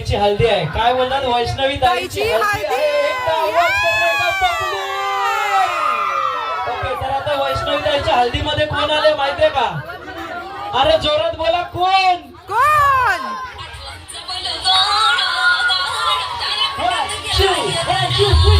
ताईची हल्दी आहे. काय बोलतात? वैष्णवी ताईची हल्दी आहे. एकदा आवाज करण्याचा पब्लिक. ओके, तर आता वैष्णवी ताईच्या हल्दीमध्ये कोण आले माहितीये का? अरे जोरात बोला, कोण कोण? One, two, 1, 2, 3.